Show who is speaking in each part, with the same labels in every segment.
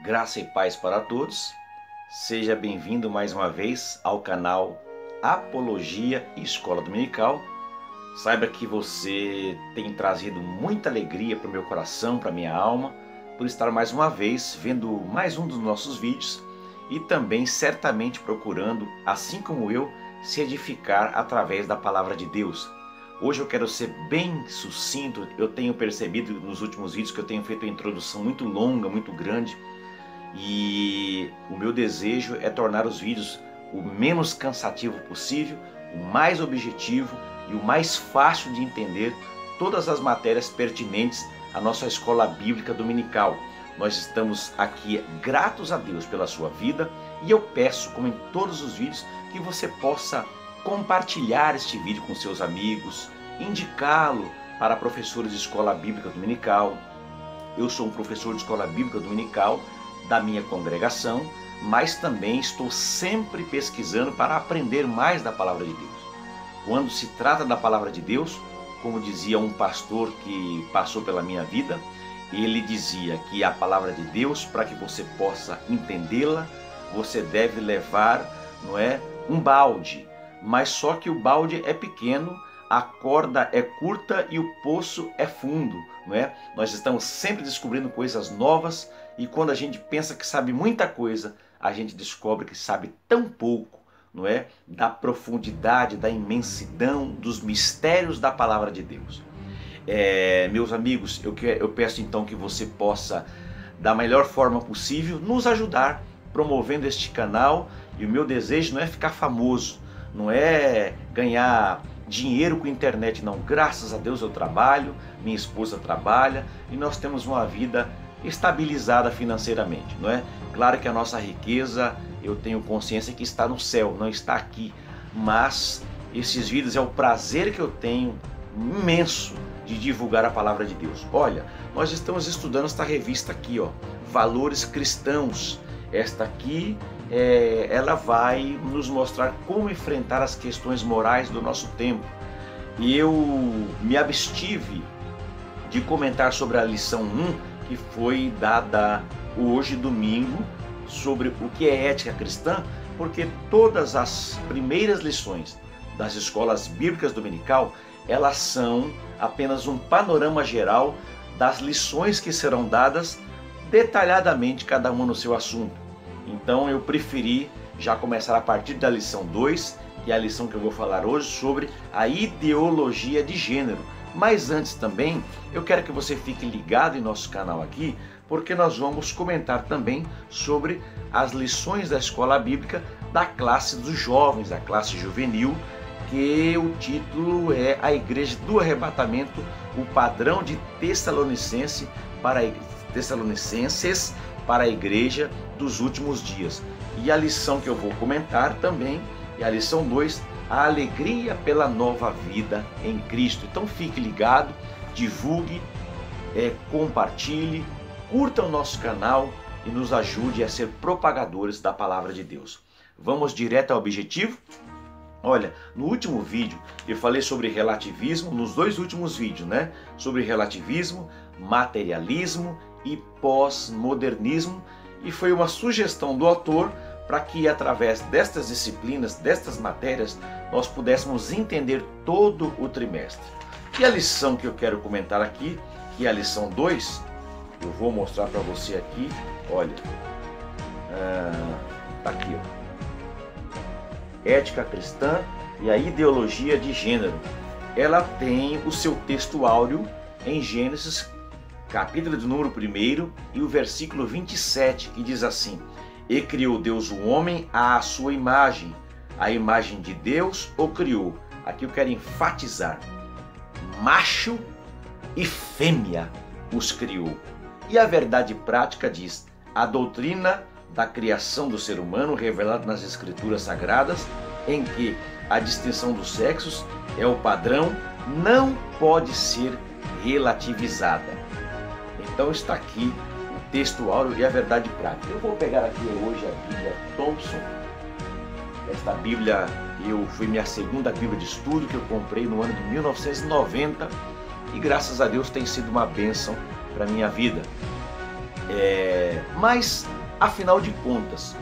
Speaker 1: Graça e paz para todos. Seja bem-vindo mais uma vez ao canal Apologia e Escola Dominical. Saiba que você tem trazido muita alegria para o meu coração, para a minha alma, por estar mais uma vez vendo mais um dos nossos vídeos e também certamente procurando, assim como eu, se edificar através da Palavra de Deus. Hoje eu quero ser bem sucinto. Eu tenho percebido nos últimos vídeos que eu tenho feito uma introdução muito longa, muito grande, e o meu desejo é tornar os vídeos o menos cansativo possível, o mais objetivo e o mais fácil de entender todas as matérias pertinentes à nossa escola bíblica dominical. Nós estamos aqui gratos a Deus pela sua vida e eu peço, como em todos os vídeos, que você possa compartilhar este vídeo com seus amigos, indicá-lo para professores de escola bíblica dominical. Eu sou um professor de escola bíblica dominical da minha congregação, mas também estou sempre pesquisando para aprender mais da palavra de Deus. Quando se trata da palavra de Deus, como dizia um pastor que passou pela minha vida, ele dizia que a palavra de Deus, para que você possa entendê-la, você deve levar, um balde, mas só que o balde é pequeno, a corda é curta e o poço é fundo, Nós estamos sempre descobrindo coisas novas e quando a gente pensa que sabe muita coisa, a gente descobre que sabe tão pouco, Da profundidade, da imensidão, dos mistérios da palavra de Deus. Meus amigos, eu peço então que você possa, da melhor forma possível, nos ajudar promovendo este canal. E o meu desejo não é ficar famoso, não é ganhar dinheiro com a internet, não. Graças a Deus eu trabalho, minha esposa trabalha e nós temos uma vida estabilizada financeiramente, Claro que a nossa riqueza, eu tenho consciência que está no céu, não está aqui, mas esses vídeos é o prazer que eu tenho imenso de divulgar a palavra de Deus. Olha, nós estamos estudando esta revista aqui, Valores Cristãos. Esta aqui, ela vai nos mostrar como enfrentar as questões morais do nosso tempo. E eu me abstive de comentar sobre a lição 1, que foi dada hoje, domingo, sobre o que é ética cristã, porque todas as primeiras lições das escolas bíblicas dominical, elas são apenas um panorama geral das lições que serão dadas detalhadamente, cada uma no seu assunto. Então eu preferi já começar a partir da lição 2, que é a lição que eu vou falar hoje, sobre a ideologia de gênero. Mas antes também, eu quero que você fique ligado em nosso canal aqui, porque nós vamos comentar também sobre as lições da escola bíblica da classe dos jovens, a classe juvenil, que o título é A Igreja do Arrebatamento, o padrão de Tessalonicenses para a Igreja dos últimos dias. E a lição que eu vou comentar também é a lição 2, a alegria pela nova vida em Cristo. Então fique ligado, divulgue, compartilhe, curta o nosso canal e nos ajude a ser propagadores da palavra de Deus. Vamos direto ao objetivo? Olha, no último vídeo eu falei sobre relativismo, nos dois últimos vídeos, Sobre relativismo, materialismo e pós-modernismo, e foi uma sugestão do autor para que através destas disciplinas, destas matérias, nós pudéssemos entender todo o trimestre. E a lição que eu quero comentar aqui, que é a lição 2, eu vou mostrar para você aqui, olha, tá aqui, Ética cristã e a ideologia de gênero. Ela tem o seu texto áureo em Gênesis, capítulo de número 1 e o versículo 27, que diz assim: E criou Deus o homem à sua imagem, a imagem de Deus o criou. Aqui eu quero enfatizar, macho e fêmea os criou. E a verdade prática diz, a doutrina da criação do ser humano revelada nas escrituras sagradas, em que a distinção dos sexos é o padrão, não pode ser relativizada. Então está aqui o texto áureo e a verdade prática. Eu vou pegar aqui hoje a Bíblia Thompson. Esta Bíblia foi minha segunda Bíblia de estudo, que eu comprei no ano de 1990 e graças a Deus tem sido uma bênção para a minha vida. Mas, afinal de contas,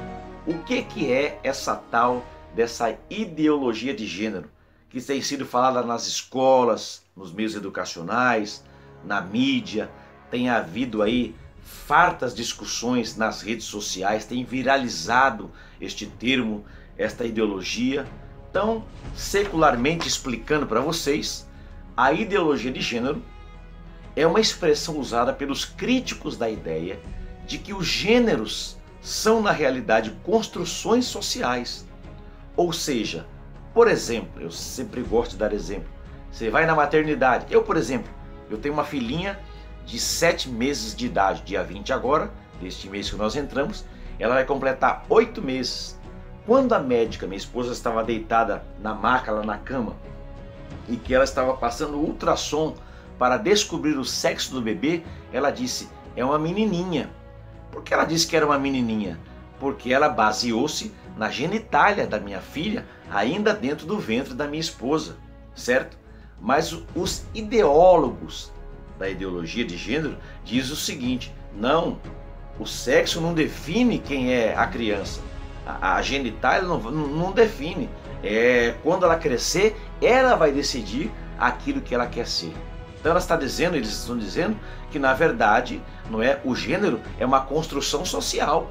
Speaker 1: o que é essa tal dessa ideologia de gênero que tem sido falada nas escolas, nos meios educacionais, na mídia? Tem havido aí fartas discussões nas redes sociais, tem viralizado este termo, esta ideologia. Então, secularmente explicando para vocês, a ideologia de gênero é uma expressão usada pelos críticos da ideia de que os gêneros são, na realidade, construções sociais. Ou seja, por exemplo, eu sempre gosto de dar exemplo, você vai na maternidade, eu, por exemplo, eu tenho uma filhinha de 7 meses de idade, dia 20 agora, deste mês que nós entramos, ela vai completar 8 meses. Quando a médica, minha esposa, estava deitada na maca, lá na cama, e que ela estava passando ultrassom para descobrir o sexo do bebê, ela disse, é uma menininha. Por que ela disse que era uma menininha? Porque ela baseou-se na genitália da minha filha, ainda dentro do ventre da minha esposa, certo? Mas os ideólogos da ideologia de gênero dizem o seguinte, não, o sexo não define quem é a criança, a genitália não define, quando ela crescer, ela vai decidir aquilo que ela quer ser. Então ela está dizendo, eles estão dizendo que na verdade, não é, o gênero é uma construção social.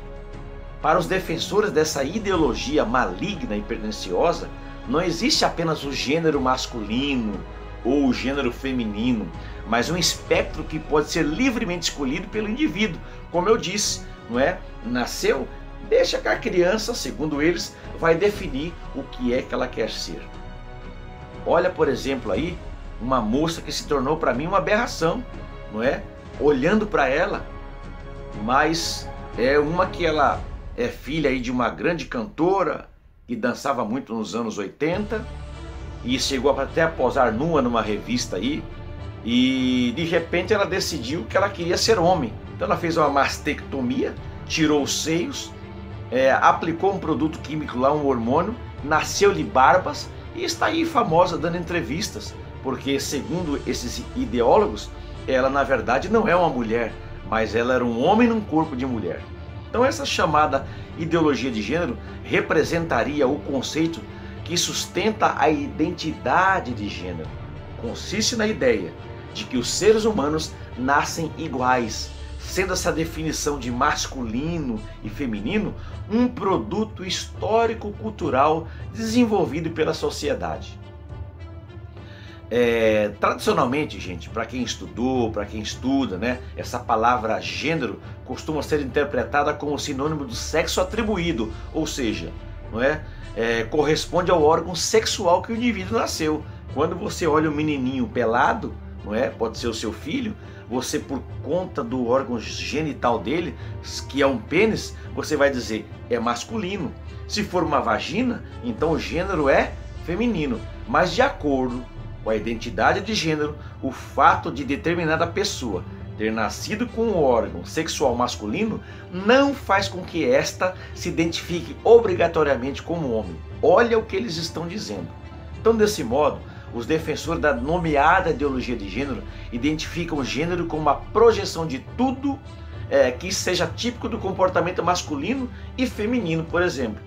Speaker 1: Para os defensores dessa ideologia maligna e perniciosa, não existe apenas o gênero masculino ou o gênero feminino, mas um espectro que pode ser livremente escolhido pelo indivíduo. Como eu disse, não é? Nasceu, deixa que a criança, segundo eles, vai definir o que é que ela quer ser. Olha, por exemplo, aí, uma moça que se tornou para mim uma aberração, não é? Olhando para ela, mas é uma que ela é filha aí de uma grande cantora que dançava muito nos anos 80 e chegou até a posar nua numa revista aí, e de repente ela decidiu que ela queria ser homem. Então ela fez uma mastectomia, tirou os seios, aplicou um produto químico lá, um hormônio, nasceu-lhe barbas e está aí famosa dando entrevistas, porque segundo esses ideólogos, ela na verdade não é uma mulher, mas ela era um homem num corpo de mulher. Então essa chamada ideologia de gênero representaria o conceito que sustenta a identidade de gênero. Consiste na ideia de que os seres humanos nascem iguais, sendo essa definição de masculino e feminino um produto histórico-cultural desenvolvido pela sociedade. Tradicionalmente, gente, para quem estudou, para quem estuda, né, essa palavra gênero costuma ser interpretada como sinônimo do sexo atribuído, ou seja, não é? Corresponde ao órgão sexual que o indivíduo nasceu. Quando você olha um menininho pelado, não é? Pode ser o seu filho, você, por conta do órgão genital dele, que é um pênis, você vai dizer é masculino. Se for uma vagina, então o gênero é feminino. Mas de acordo com a identidade de gênero, o fato de determinada pessoa ter nascido com um órgão sexual masculino não faz com que esta se identifique obrigatoriamente como homem. Olha o que eles estão dizendo. Então, desse modo, os defensores da nomeada ideologia de gênero identificam o gênero como uma projeção de tudo que seja típico do comportamento masculino e feminino, por exemplo.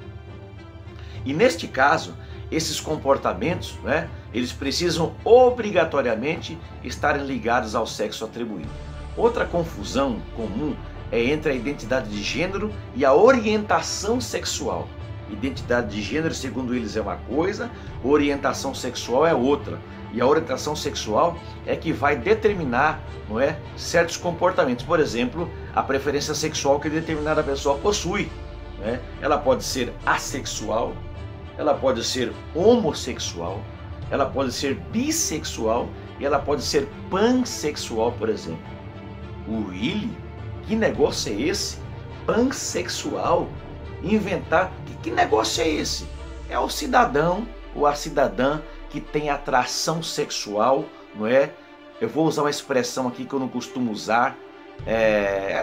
Speaker 1: E neste caso, esses comportamentos, né, eles precisam obrigatoriamente estarem ligados ao sexo atribuído. Outra confusão comum é entre a identidade de gênero e a orientação sexual. Identidade de gênero, segundo eles, é uma coisa, orientação sexual é outra. E a orientação sexual é que vai determinar, não é, certos comportamentos. Por exemplo, a preferência sexual que determinada pessoa possui, né? Ela pode ser assexual, ela pode ser homossexual, ela pode ser bissexual e ela pode ser pansexual, por exemplo. Really? Que negócio é esse? Pansexual? Inventar? Que negócio é esse? É o cidadão ou a cidadã que tem atração sexual, não é? Eu vou usar uma expressão aqui que eu não costumo usar,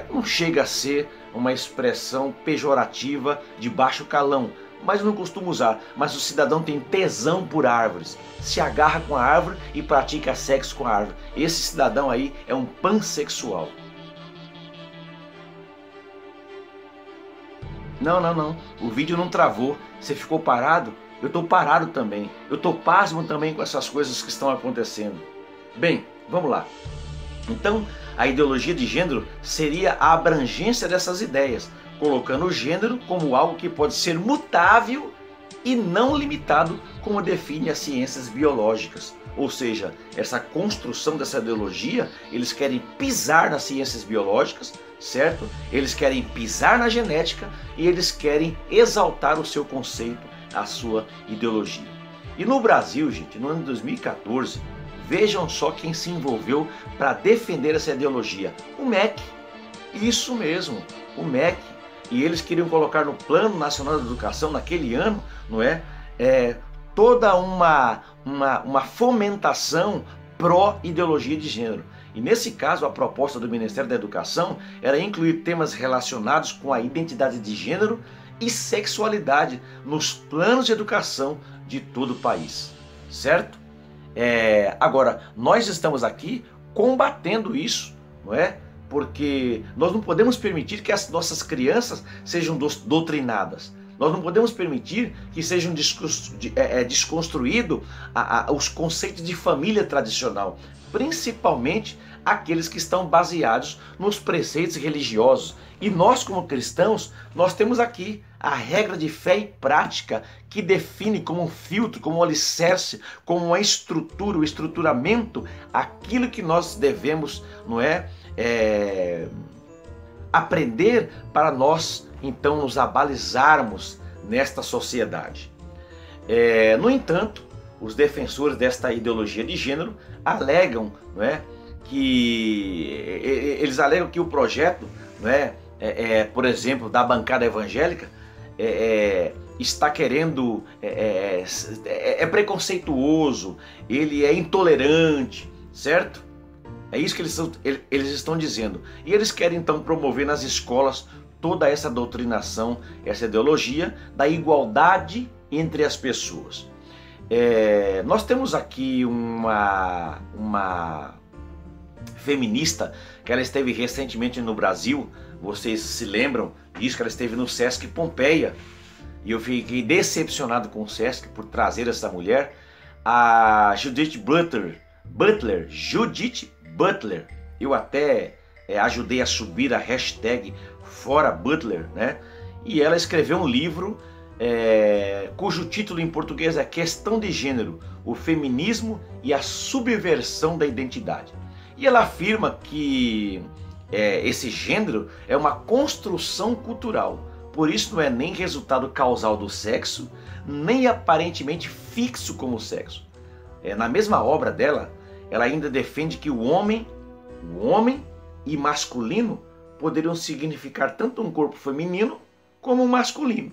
Speaker 1: não chega a ser uma expressão pejorativa de baixo calão, mas eu não costumo usar. Mas o cidadão tem tesão por árvores, se agarra com a árvore e pratica sexo com a árvore. Esse cidadão aí é um pansexual. Não, não, não. O vídeo não travou. Você ficou parado? Eu estou parado também. Eu estou pasmo também com essas coisas que estão acontecendo. Bem, vamos lá. Então, a ideologia de gênero seria a abrangência dessas ideias, colocando o gênero como algo que pode ser mutável e não limitado, como define as ciências biológicas. Ou seja, essa construção dessa ideologia, eles querem pisar nas ciências biológicas, certo? Eles querem pisar na genética e eles querem exaltar o seu conceito, a sua ideologia. E no Brasil, gente, no ano de 2014, vejam só quem se envolveu para defender essa ideologia. O MEC. Isso mesmo, o MEC. E eles queriam colocar no Plano Nacional de Educação, naquele ano, não é? Toda uma fomentação pró-ideologia de gênero. E nesse caso, a proposta do Ministério da Educação era incluir temas relacionados com a identidade de gênero e sexualidade nos planos de educação de todo o país, certo? Agora, nós estamos aqui combatendo isso, não é? Porque nós não podemos permitir que as nossas crianças sejam doutrinadas. Nós não podemos permitir que sejam desconstruídos os conceitos de família tradicional, principalmente aqueles que estão baseados nos preceitos religiosos. E nós, como cristãos, nós temos aqui a regra de fé e prática que define como um filtro, como um alicerce, como uma estrutura, o estruturamento, aquilo que nós devemos, não é, aprender para nós, então, nos abalizarmos nesta sociedade. No entanto, os defensores desta ideologia de gênero alegam, não é, eles alegam que o projeto, não é, por exemplo, da bancada evangélica, está querendo, preconceituoso, ele é intolerante, certo? É isso que eles estão dizendo. E eles querem então promover nas escolas toda essa doutrinação, essa ideologia da igualdade entre as pessoas. Nós temos aqui uma feminista que ela esteve recentemente no Brasil. Vocês se lembram disso, que ela esteve no Sesc Pompeia, e eu fiquei decepcionado com o Sesc por trazer essa mulher, a Judith Butler. Eu até ajudei a subir a hashtag Fora Butler, né? E ela escreveu um livro cujo título em português é Questão de Gênero, o Feminismo e a Subversão da Identidade. E ela afirma que esse gênero é uma construção cultural, por isso não é nem resultado causal do sexo, nem aparentemente fixo como o sexo. Na mesma obra dela, ela ainda defende que o homem e masculino poderiam significar tanto um corpo feminino como um masculino,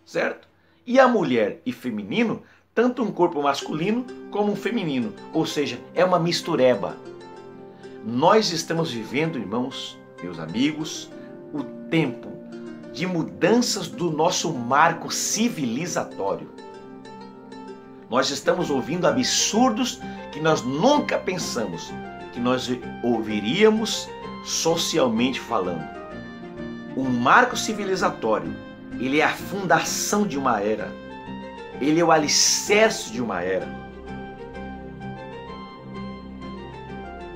Speaker 1: certo? E a mulher e feminino, tanto um corpo masculino como um feminino, ou seja, é uma mistureba. Nós estamos vivendo, irmãos, meus amigos, o tempo de mudanças do nosso marco civilizatório. Nós estamos ouvindo absurdos que nós nunca pensamos que nós ouviríamos socialmente falando. O marco civilizatório, ele é a fundação de uma era. Ele é o alicerce de uma era.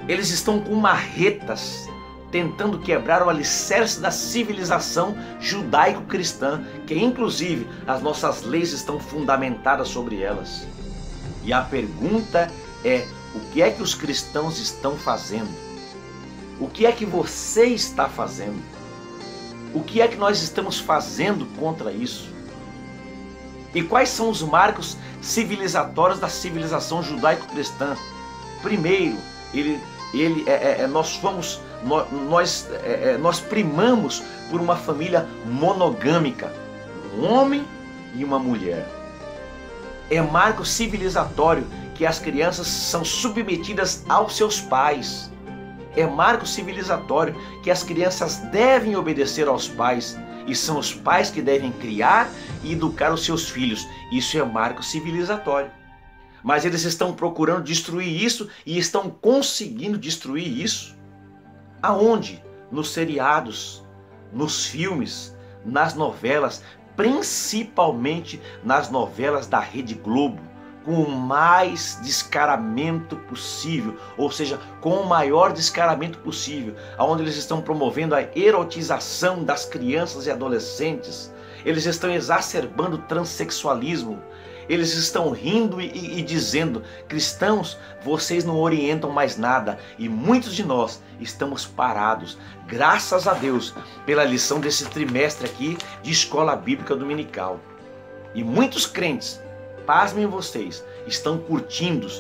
Speaker 1: Eles estão com marretas tentando quebrar o alicerce da civilização judaico-cristã, que inclusive as nossas leis estão fundamentadas sobre elas. E a pergunta é: o que é que os cristãos estão fazendo? O que é que você está fazendo? O que é que nós estamos fazendo contra isso? E quais são os marcos civilizatórios da civilização judaico-cristã? Primeiro, nós primamos por uma família monogâmica, um homem e uma mulher. É marco civilizatório que as crianças são submetidas aos seus pais. É marco civilizatório que as crianças devem obedecer aos pais e são os pais que devem criar e educar os seus filhos. Isso é marco civilizatório. Mas eles estão procurando destruir isso e estão conseguindo destruir isso. Aonde? Nos seriados, nos filmes, nas novelas, principalmente nas novelas da Rede Globo, com o mais descaramento possível, ou seja, com o maior descaramento possível, onde eles estão promovendo a erotização das crianças e adolescentes, eles estão exacerbando o transexualismo, eles estão rindo e dizendo: cristãos, vocês não orientam mais nada. E muitos de nós estamos parados, graças a Deus, pela lição desse trimestre aqui de Escola Bíblica Dominical. E muitos crentes, pasmem vocês, estão curtindo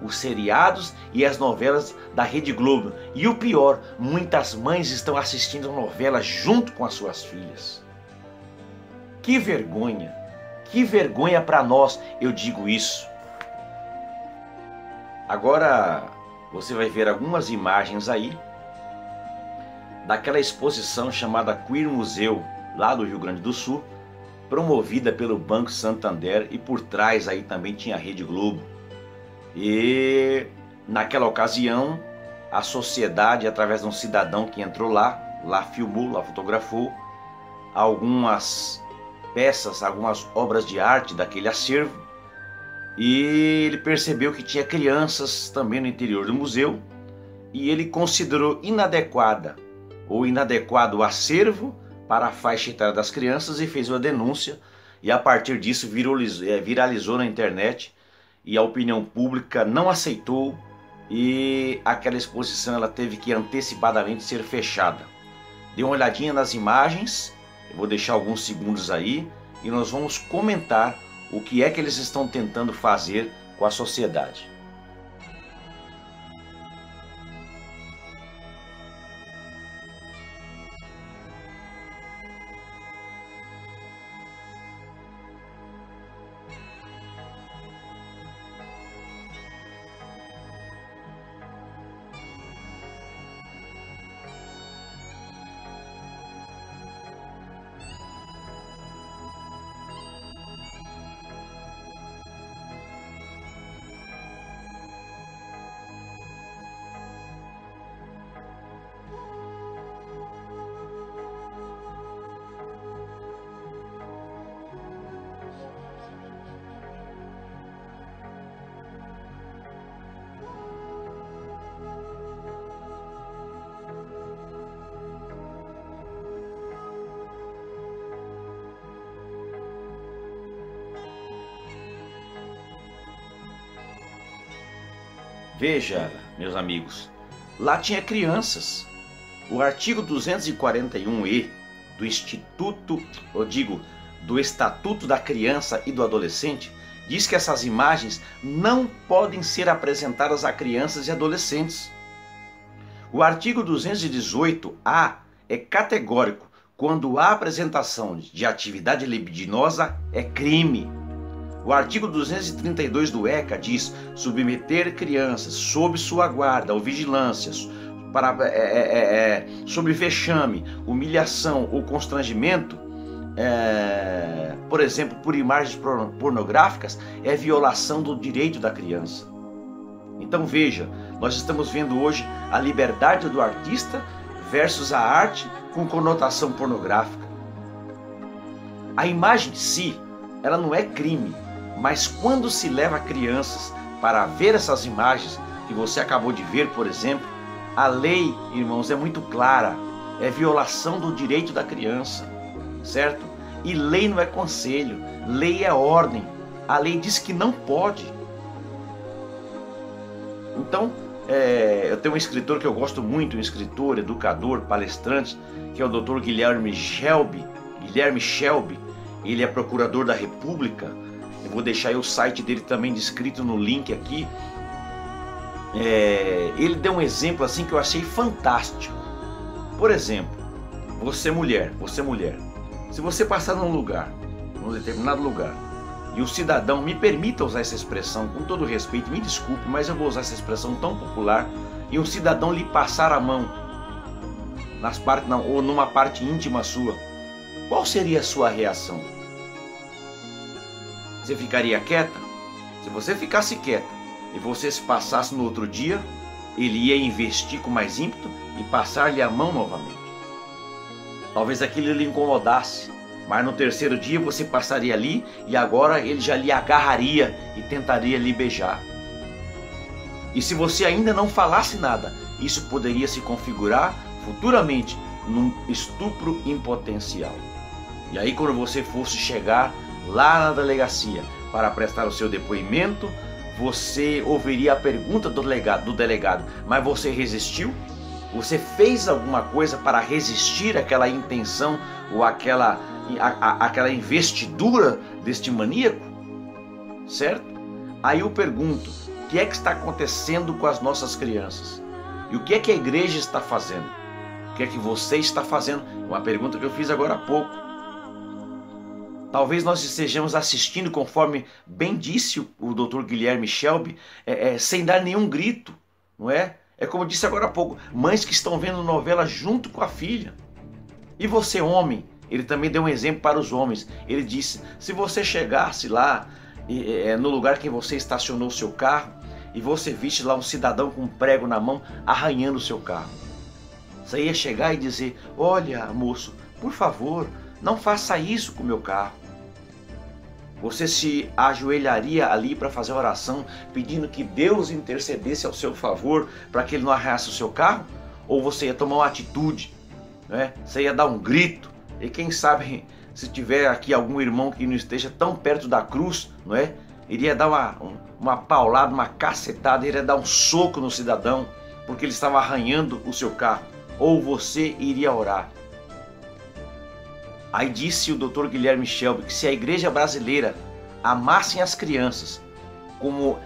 Speaker 1: os seriados e as novelas da Rede Globo. E o pior, muitas mães estão assistindo a novela junto com as suas filhas. Que vergonha! Que vergonha para nós, eu digo isso. Agora você vai ver algumas imagens aí daquela exposição chamada Queer Museu, lá do Rio Grande do Sul, promovida pelo Banco Santander, e por trás aí também tinha a Rede Globo. E naquela ocasião a sociedade, através de um cidadão que entrou lá filmou, lá fotografou algumas peças, algumas obras de arte daquele acervo, e ele percebeu que tinha crianças também no interior do museu, e ele considerou inadequado o acervo para a faixa etária das crianças e fez uma denúncia, e a partir disso viralizou na internet, e a opinião pública não aceitou, e aquela exposição ela teve que antecipadamente ser fechada. Dê uma olhadinha nas imagens. Eu vou deixar alguns segundos aí e nós vamos comentar o que é que eles estão tentando fazer com a sociedade. Veja, meus amigos, lá tinha crianças. O artigo 241E do Estatuto da Criança e do Adolescente diz que essas imagens não podem ser apresentadas a crianças e adolescentes. O artigo 218A é categórico: quando a apresentação de atividade libidinosa é crime. O artigo 232 do ECA diz: submeter crianças sob sua guarda ou vigilância, sob vexame, humilhação ou constrangimento, por exemplo, por imagens pornográficas, é violação do direito da criança. Então veja, nós estamos vendo hoje a liberdade do artista versus a arte com conotação pornográfica. A imagem em si, ela não é crime, mas quando se leva crianças para ver essas imagens que você acabou de ver, por exemplo, a lei, irmãos, é muito clara: é violação do direito da criança, certo? E lei não é conselho, lei é ordem. A lei diz que não pode. Então, eu tenho um escritor que eu gosto muito, um escritor, educador, palestrante, que é o Dr. Guilherme Shelby. Ele é procurador da República. Eu vou deixar aí o site dele também descrito no link aqui. Ele deu um exemplo assim que eu achei fantástico. Por exemplo, você mulher, se você passar num determinado lugar, e o cidadão, me permita usar essa expressão com todo respeito, me desculpe, mas eu vou usar essa expressão tão popular, e um cidadão lhe passar a mão ou numa parte íntima sua, qual seria a sua reação? Você ficaria quieta? Se você ficasse quieta e você se passasse no outro dia, ele ia investir com mais ímpeto e passar-lhe a mão novamente. Talvez aquilo lhe incomodasse, mas no terceiro dia você passaria ali e agora ele já lhe agarraria e tentaria lhe beijar. E se você ainda não falasse nada, isso poderia se configurar futuramente num estupro em potencial. E aí, quando você fosse chegar lá na delegacia para prestar o seu depoimento, você ouviria a pergunta do delegado: mas você resistiu? Você fez alguma coisa para resistir àquela intenção ou àquela investidura deste maníaco? Certo? Aí eu pergunto: o que é que está acontecendo com as nossas crianças? E o que é que a igreja está fazendo? O que é que você está fazendo? Uma pergunta que eu fiz agora há pouco. Talvez nós estejamos assistindo, conforme bem disse o Dr. Guilherme Shelby, sem dar nenhum grito, não é? É como eu disse agora há pouco, mães que estão vendo novela junto com a filha. E você, homem, ele também deu um exemplo para os homens. Ele disse: se você chegasse lá no lugar que você estacionou o seu carro e você visse lá um cidadão com um prego na mão arranhando o seu carro, você ia chegar e dizer: olha, moço, por favor, não faça isso com o meu carro. Você se ajoelharia ali para fazer oração, pedindo que Deus intercedesse ao seu favor para que ele não arranhasse o seu carro? Ou você ia tomar uma atitude, né? Você ia dar um grito? E quem sabe, se tiver aqui algum irmão que não esteja tão perto da cruz, não é? Iria dar uma paulada, uma cacetada, iria dar um soco no cidadão, porque ele estava arranhando o seu carro. Ou você iria orar? Aí disse o Dr. Guilherme Shelby que se a igreja brasileira amasse as crianças como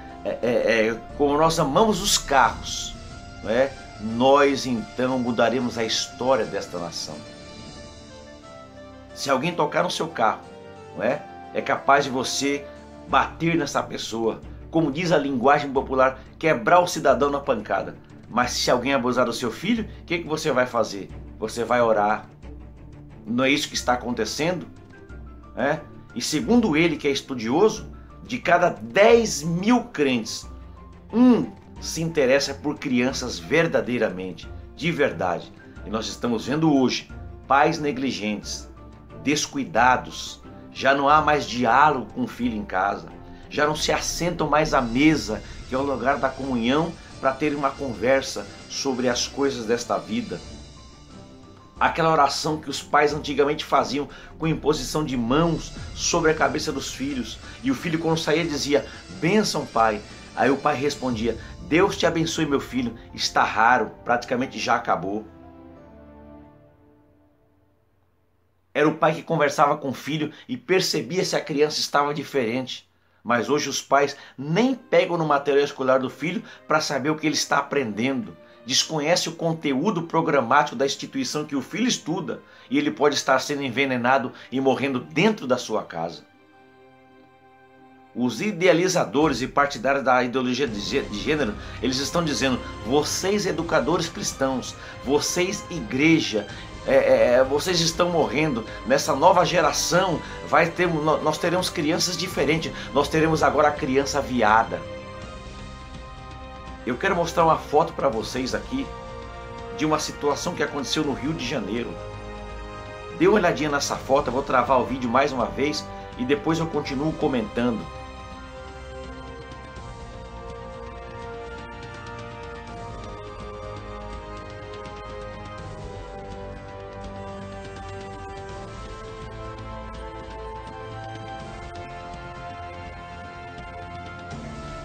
Speaker 1: nós amamos os carros, não é? Nós então mudaremos a história desta nação. Se alguém tocar no seu carro, não é? É capaz de você bater nessa pessoa, como diz a linguagem popular, quebrar o cidadão na pancada. Mas se alguém abusar do seu filho, o que você vai fazer? Você vai orar. Não é isso que está acontecendo? E segundo ele, que é estudioso, de cada 10.000 crentes, um se interessa por crianças verdadeiramente, de verdade. E nós estamos vendo hoje pais negligentes, descuidados, já não há mais diálogo com o filho em casa, já não se assentam mais à mesa, que é o lugar da comunhão, para ter uma conversa sobre as coisas desta vida. Aquela oração que os pais antigamente faziam com imposição de mãos sobre a cabeça dos filhos. E o filho, quando saía, dizia: bênção, pai. Aí o pai respondia: Deus te abençoe, meu filho. Está raro, praticamente já acabou. Era o pai que conversava com o filho e percebia se a criança estava diferente. Mas hoje os pais nem pegam no material escolar do filho para saber o que ele está aprendendo. Desconhece o conteúdo programático da instituição que o filho estuda e ele pode estar sendo envenenado e morrendo dentro da sua casa. Os idealizadores e partidários da ideologia de gênero, eles estão dizendo: vocês educadores cristãos, vocês igreja, vocês estão morrendo. Nessa nova geração nós teremos crianças diferentes, nós teremos agora a criança viada. Eu quero mostrar uma foto para vocês aqui de uma situação que aconteceu no Rio de Janeiro. Dê uma olhadinha nessa foto, eu vou travar o vídeo mais uma vez e depois eu continuo comentando.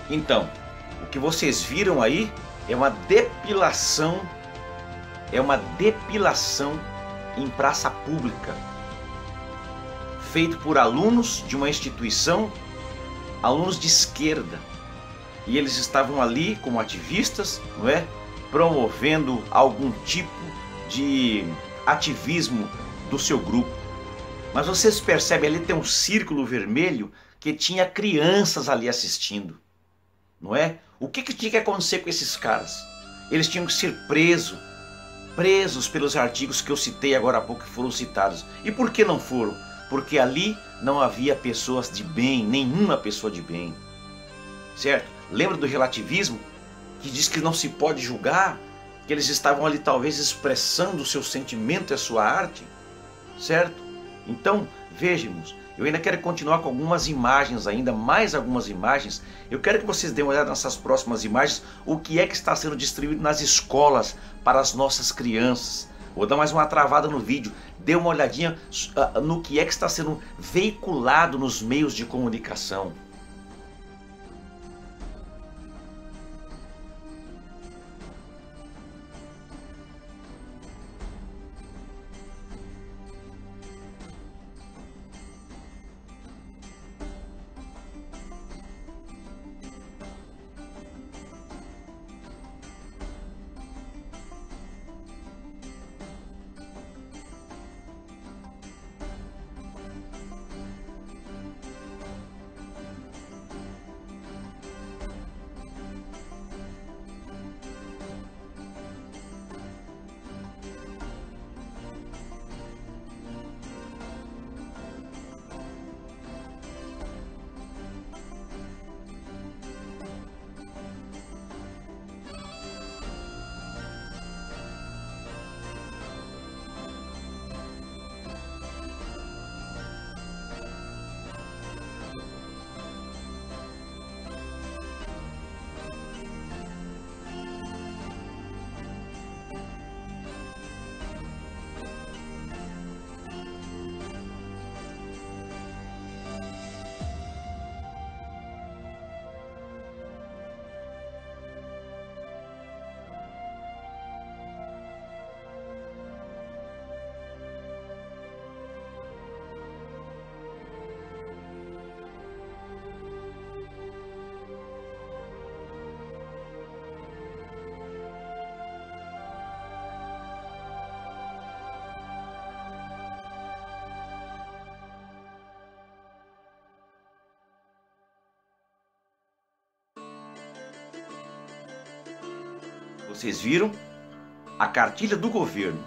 Speaker 1: Então, o que vocês viram aí é uma depilação em praça pública, feito por alunos de uma instituição, alunos de esquerda, e eles estavam ali como ativistas, não é? Promovendo algum tipo de ativismo do seu grupo. Mas vocês percebem, ali tem um círculo vermelho que tinha crianças ali assistindo, não é? O que tinha que acontecer com esses caras? Eles tinham que ser presos pelos artigos que eu citei agora há pouco, que foram citados. E por que não foram? Porque ali não havia pessoas de bem, nenhuma pessoa de bem. Certo? Lembra do relativismo? Que diz que não se pode julgar? Que eles estavam ali talvez expressando o seu sentimento e a sua arte? certo? Então, vejamos, eu ainda quero continuar com algumas imagens ainda, mais algumas imagens. Eu quero que vocês deem uma olhada nessas próximas imagens, o que é que está sendo distribuído nas escolas para as nossas crianças. Vou dar mais uma travada no vídeo, dê uma olhadinha no que é que está sendo veiculado nos meios de comunicação. Vocês viram? A cartilha do governo.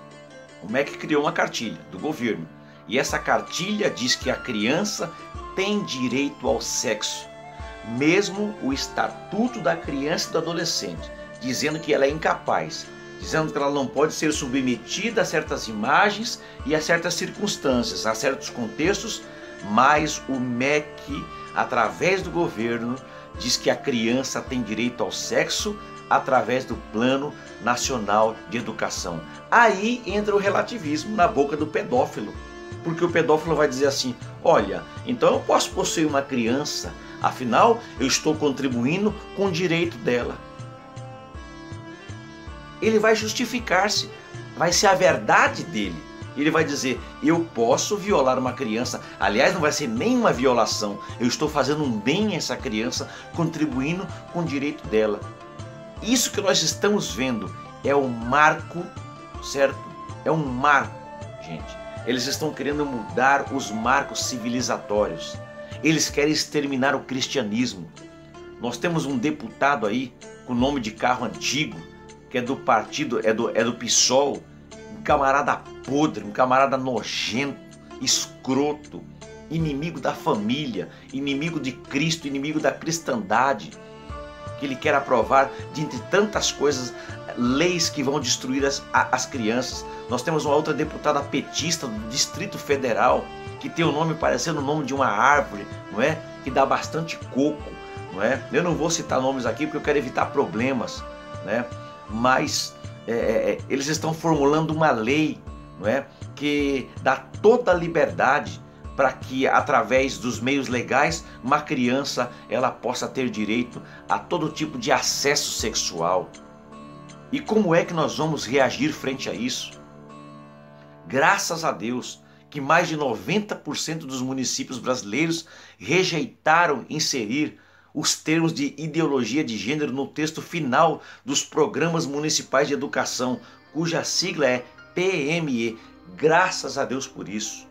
Speaker 1: O MEC criou uma cartilha do governo. E essa cartilha diz que a criança tem direito ao sexo. Mesmo o Estatuto da Criança e do Adolescente, dizendo que ela é incapaz, dizendo que ela não pode ser submetida a certas imagens e a certas circunstâncias, a certos contextos, mas o MEC, através do governo, diz que a criança tem direito ao sexo através do Plano Nacional de Educação. Aí entra o relativismo na boca do pedófilo, porque o pedófilo vai dizer assim: olha, então eu posso possuir uma criança, afinal eu estou contribuindo com o direito dela. Ele vai justificar-se, vai ser a verdade dele. Ele vai dizer: eu posso violar uma criança. Aliás, não vai ser nenhuma violação, eu estou fazendo um bem a essa criança, contribuindo com o direito dela. Isso que nós estamos vendo é um marco, certo? É um marco, gente. Eles estão querendo mudar os marcos civilizatórios. Eles querem exterminar o cristianismo. Nós temos um deputado aí com nome de carro antigo, que é do partido, é do PSOL, um camarada podre, um camarada nojento, escroto, inimigo da família, inimigo de Cristo, inimigo da cristandade, que ele quer aprovar, de entre tantas coisas, leis que vão destruir as crianças. Nós temos uma outra deputada petista do Distrito Federal, que tem o nome parecendo o nome de uma árvore, não é? Que dá bastante coco, não é? Eu não vou citar nomes aqui porque eu quero evitar problemas, né? Mas eles estão formulando uma lei, não é? Que dá toda a liberdade para que, através dos meios legais, uma criança ela possa ter direito a todo tipo de acesso sexual. E como é que nós vamos reagir frente a isso? Graças a Deus que mais de 90% dos municípios brasileiros rejeitaram inserir os termos de ideologia de gênero no texto final dos programas municipais de educação, cuja sigla é PME. Graças a Deus por isso.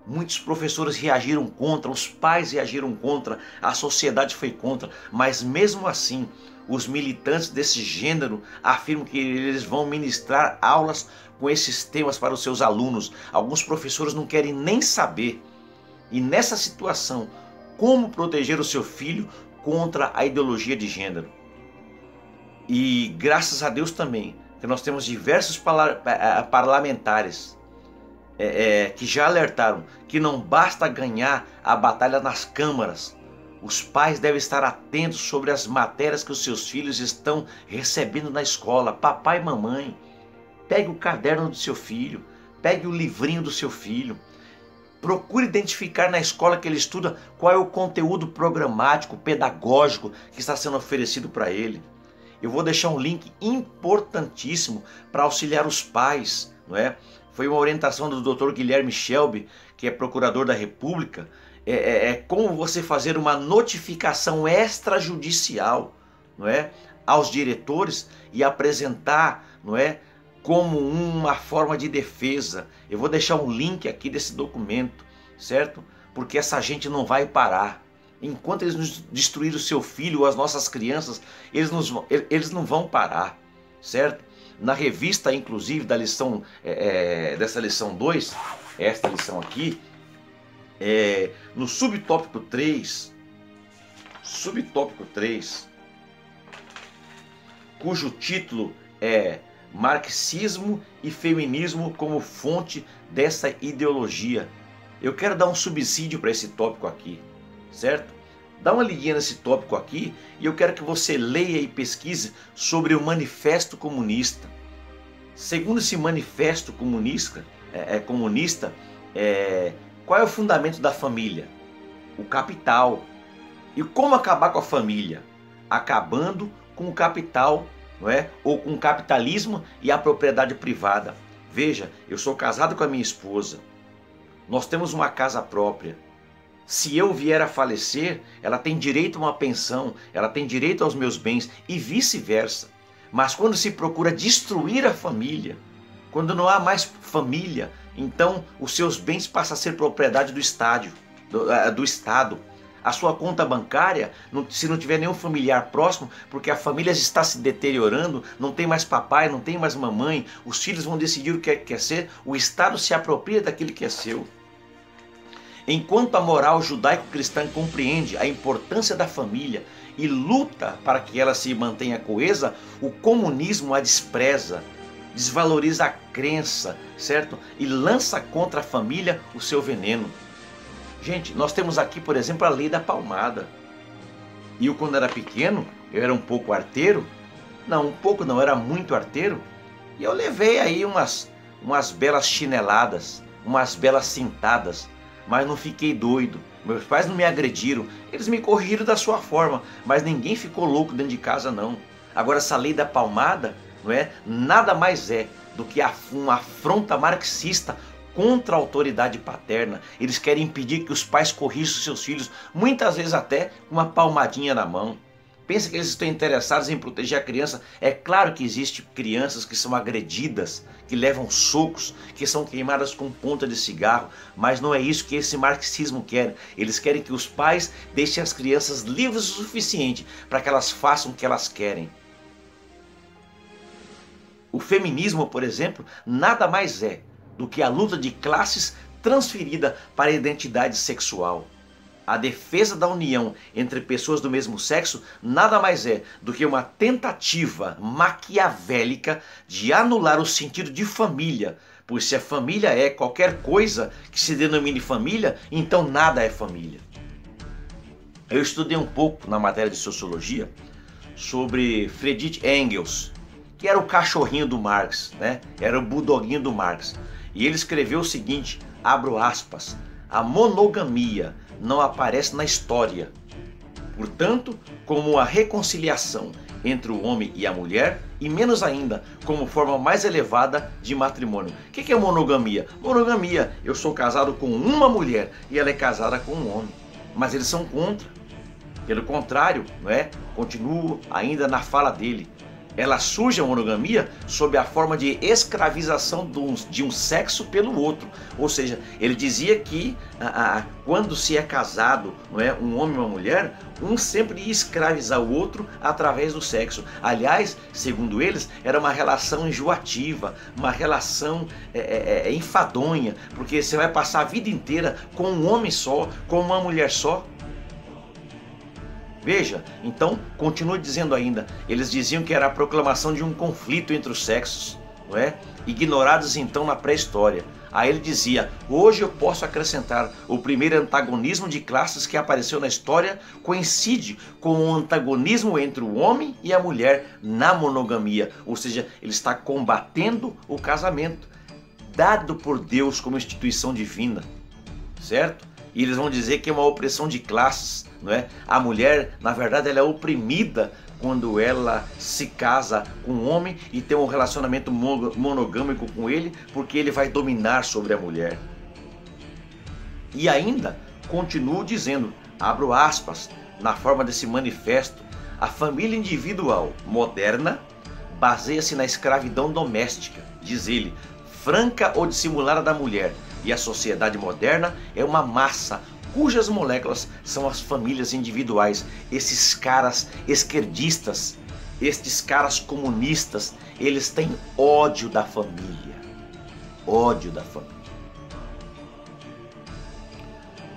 Speaker 1: Muitos professores reagiram contra, os pais reagiram contra, a sociedade foi contra, mas mesmo assim, os militantes desse gênero afirmam que eles vão ministrar aulas com esses temas para os seus alunos. Alguns professores não querem nem saber. E nessa situação, como proteger o seu filho contra a ideologia de gênero? E graças a Deus também, que nós temos diversos parlamentares que já alertaram que não basta ganhar a batalha nas câmaras. Os pais devem estar atentos sobre as matérias que os seus filhos estão recebendo na escola. Papai e mamãe, pegue o caderno do seu filho, pegue o livrinho do seu filho. Procure identificar na escola que ele estuda qual é o conteúdo programático, pedagógico que está sendo oferecido para ele. Eu vou deixar um link importantíssimo para auxiliar os pais, não é? Foi uma orientação do Dr. Guilherme Shelby, que é procurador da República, como você fazer uma notificação extrajudicial, não é, aos diretores e apresentar, não é, como uma forma de defesa. Eu vou deixar um link aqui desse documento, certo? Porque essa gente não vai parar. Enquanto eles nos destruírem o seu filho ou as nossas crianças, eles não vão parar, certo? Na revista, inclusive, da lição, dessa lição 2, esta lição aqui, no subtópico 3, cujo título é Marxismo e Feminismo como fonte dessa ideologia. Eu quero dar um subsídio para esse tópico aqui, certo? Dá uma lidinha nesse tópico aqui e eu quero que você leia e pesquise sobre o Manifesto Comunista. Segundo esse Manifesto Comunista, qual é o fundamento da família? O capital. E como acabar com a família? Acabando com o capital, não é? Ou com o capitalismo e a propriedade privada. Veja, eu sou casado com a minha esposa. Nós temos uma casa própria. Se eu vier a falecer, ela tem direito a uma pensão, ela tem direito aos meus bens e vice-versa. Mas quando se procura destruir a família, quando não há mais família, então os seus bens passam a ser propriedade do Estado. A sua conta bancária, se não tiver nenhum familiar próximo, porque a família está se deteriorando, não tem mais papai, não tem mais mamãe, os filhos vão decidir o que quer ser, o Estado se apropria daquilo que é seu. Enquanto a moral judaico-cristã compreende a importância da família e luta para que ela se mantenha coesa, o comunismo a despreza, desvaloriza a crença, certo? E lança contra a família o seu veneno. Gente, nós temos aqui, por exemplo, a lei da palmada. E eu, quando era pequeno, eu era um pouco arteiro. Não, um pouco não, era muito arteiro. E eu levei aí umas belas chineladas, umas belas cintadas. Mas não fiquei doido. Meus pais não me agrediram. Eles me corrigiram da sua forma. Mas ninguém ficou louco dentro de casa, não. Agora, essa lei da palmada, não é? Nada mais é do que uma afronta marxista contra a autoridade paterna. Eles querem impedir que os pais corrijam seus filhos, muitas vezes até com uma palmadinha na mão. Pensa que eles estão interessados em proteger a criança. É claro que existem crianças que são agredidas, que levam socos, que são queimadas com ponta de cigarro, mas não é isso que esse marxismo quer. Eles querem que os pais deixem as crianças livres o suficiente para que elas façam o que elas querem. O feminismo, por exemplo, nada mais é do que a luta de classes transferida para a identidade sexual. A defesa da união entre pessoas do mesmo sexo nada mais é do que uma tentativa maquiavélica de anular o sentido de família, pois se a família é qualquer coisa que se denomine família, então nada é família. Eu estudei um pouco na matéria de sociologia sobre Friedrich Engels, que era o cachorrinho do Marx, né? Era o bulldoguinho do Marx. E ele escreveu o seguinte, abro aspas, a monogamia não aparece na história. Portanto, como a reconciliação entre o homem e a mulher, e menos ainda, como forma mais elevada de matrimônio. O que é monogamia? Monogamia, eu sou casado com uma mulher e ela é casada com um homem. Mas eles são contra. Pelo contrário, não é? Continuo ainda na fala dele. Ela surge a monogamia sob a forma de escravização de um sexo pelo outro. Ou seja, ele dizia que quando se é casado, não é, um homem e uma mulher, um sempre ia escravizar o outro através do sexo. Aliás, segundo eles, era uma relação enjoativa, uma relação enfadonha, porque você vai passar a vida inteira com um homem só, com uma mulher só. Veja, então, continua dizendo ainda, eles diziam que era a proclamação de um conflito entre os sexos, não é? Ignoradas então na pré-história. Aí ele dizia: hoje eu posso acrescentar, o primeiro antagonismo de classes que apareceu na história coincide com o antagonismo entre o homem e a mulher na monogamia. Ou seja, ele está combatendo o casamento, dado por Deus como instituição divina, certo? E eles vão dizer que é uma opressão de classes, não é? A mulher, na verdade, ela é oprimida quando ela se casa com um homem e tem um relacionamento monogâmico com ele, porque ele vai dominar sobre a mulher. E ainda continuo dizendo, abro aspas, na forma desse manifesto: a família individual moderna baseia-se na escravidão doméstica, diz ele, franca ou dissimulada da mulher, e a sociedade moderna é uma massa cujas moléculas são as famílias individuais. Esses caras esquerdistas, estes caras comunistas, eles têm ódio da família. Ódio da família.